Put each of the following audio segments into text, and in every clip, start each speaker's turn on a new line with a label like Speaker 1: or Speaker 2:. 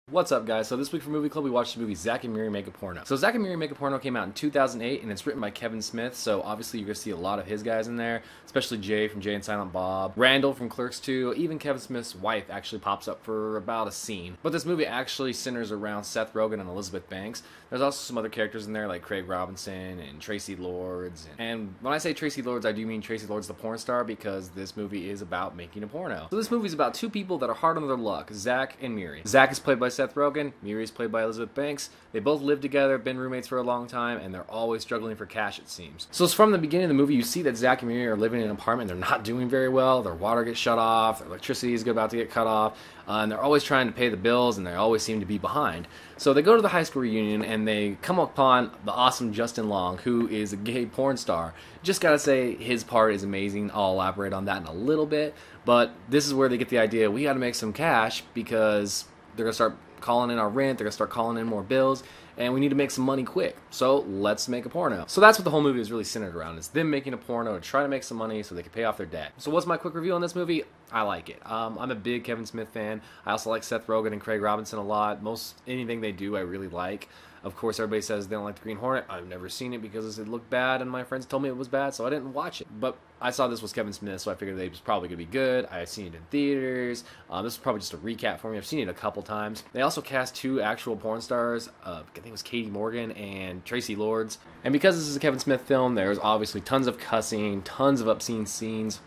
Speaker 1: What's up, guys? So this week for Movie Club, we watched the movie Zack and Miri Make a Porno. So Zack and Miri Make a Porno came out in 2008, and it's written by Kevin Smith, so obviously you're going to see a lot of his guys in there, especially Jay from Jay and Silent Bob, Randall from Clerks 2, even Kevin Smith's wife actually pops up for about a scene. But this movie actually centers around Seth Rogen and Elizabeth Banks. There's also some other characters in there like Craig Robinson and Traci Lords. And when I say Traci Lords, I do mean Traci Lords the porn star, because this movie is about making a porno. So this movie is about two people that are hard on their luck, Zack and Miri. Zack is played by Seth Rogen, Miri is played by Elizabeth Banks. They both live together, been roommates for a long time, and they're always struggling for cash, it seems. So it's from the beginning of the movie, you see that Zack and Miri are living in an apartment. They're not doing very well. Their water gets shut off. Their electricity is about to get cut off. And they're always trying to pay the bills, and they always seem to be behind. So they go to the high school reunion, and they come upon the awesome Justin Long, who is a gay porn star. Just gotta say, his part is amazing. I'll elaborate on that in a little bit. But this is where they get the idea, we gotta make some cash, because they're gonna start calling in our rent, they're gonna start calling in more bills, and we need to make some money quick. So let's make a porno. So that's what the whole movie is really centered around. It's them making a porno to try to make some money so they can pay off their debt. So what's my quick review on this movie? I like it. I'm a big Kevin Smith fan. I also like Seth Rogen and Craig Robinson a lot. Anything they do I really like. Of course, everybody says they don't like the Green Hornet. I've never seen it because it looked bad, and my friends told me it was bad, so I didn't watch it. But I saw this was Kevin Smith, so I figured it was probably going to be good. I've seen it in theaters. This is probably just a recap for me. I've seen it a couple times. They also cast two actual porn stars. I think it was Katie Morgan and Traci Lords. And because this is a Kevin Smith film, there's obviously tons of cussing, tons of obscene scenes.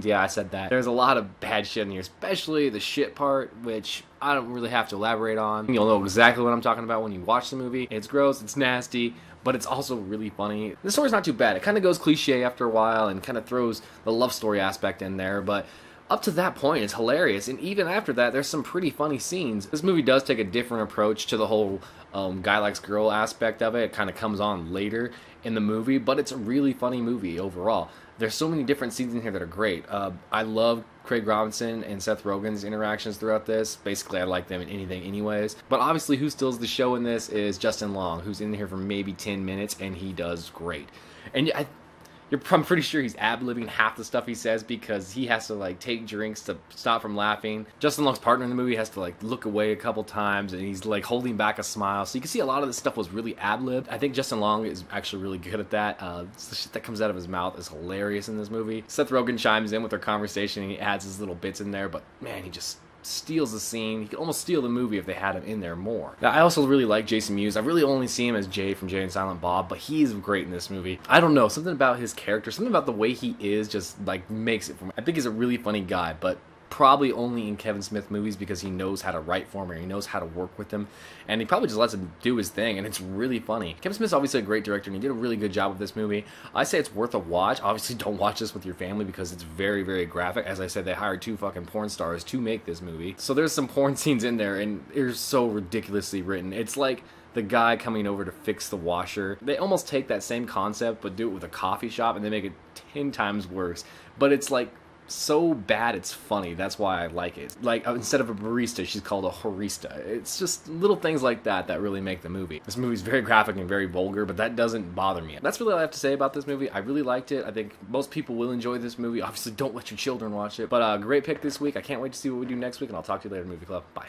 Speaker 1: Yeah, I said that. There's a lot of bad shit in here, especially the shit part, which I don't really have to elaborate on. You'll know exactly what I'm talking about when you watch the movie. It's gross, it's nasty, but it's also really funny. The story's not too bad. It kind of goes cliche after a while and kind of throws the love story aspect in there, but up to that point, it's hilarious, and even after that, there's some pretty funny scenes. This movie does take a different approach to the whole guy likes girl aspect of it. It kind of comes on later in the movie, but it's a really funny movie overall. There's so many different scenes in here that are great. I love Craig Robinson and Seth Rogen's interactions throughout this. Basically, I like them in anything anyways. But obviously, who steals the show in this is Justin Long, who's in here for maybe 10 minutes, and he does great. And I'm pretty sure he's ad-libbing half the stuff he says because he has to like take drinks to stop from laughing. Justin Long's partner in the movie has to like look away a couple times, and he's like holding back a smile. So you can see a lot of this stuff was really ad-libbed. I think Justin Long is actually really good at that. The shit that comes out of his mouth is hilarious in this movie. Seth Rogen chimes in with their conversation, and he adds his little bits in there, but man, he just steals the scene. He could almost steal the movie if they had him in there more. Now, I also really like Jason Mewes. I really only see him as Jay from Jay and Silent Bob, but he's great in this movie. I don't know, something about his character, something about the way he is just like makes it for me. I think he's a really funny guy, but probably only in Kevin Smith movies because he knows how to write for him, or he knows how to work with him, and he probably just lets him do his thing, and it's really funny. Kevin Smith's obviously a great director, and he did a really good job with this movie. I say it's worth a watch. Obviously, don't watch this with your family because it's very, very graphic. As I said, they hired two fucking porn stars to make this movie, so there's some porn scenes in there, and they're so ridiculously written. It's like the guy coming over to fix the washer. They almost take that same concept, but do it with a coffee shop, and they make it 10 times worse. But it's like so bad it's funny. That's why I like it. Like, instead of a barista, she's called a horista. It's just little things like that that really make the movie. This movie's very graphic and very vulgar, but that doesn't bother me. That's really all I have to say about this movie. I really liked it. I think most people will enjoy this movie. Obviously, don't let your children watch it. But great pick this week. I can't wait to see what we do next week, and I'll talk to you later, Movie Club. Bye.